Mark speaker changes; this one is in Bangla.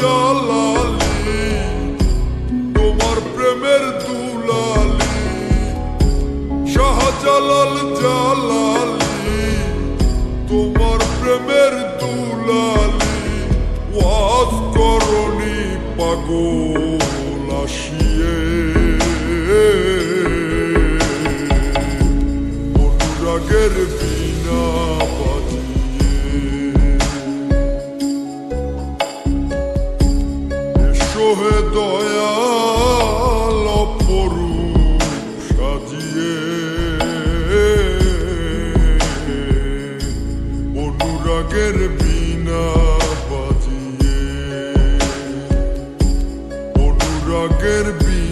Speaker 1: জালালি তোমার প্রেমের দুলালি শাহজালাল জালালি তোমার প্রেমের দুলালি ওয়াজ করনি পাগল আসিয়ে অনুরাগের বিনা হে দয়াল অপরূপ সাজিয়ে অনুরাগের বিনা বাজিয়ে অনুরাগের বিনা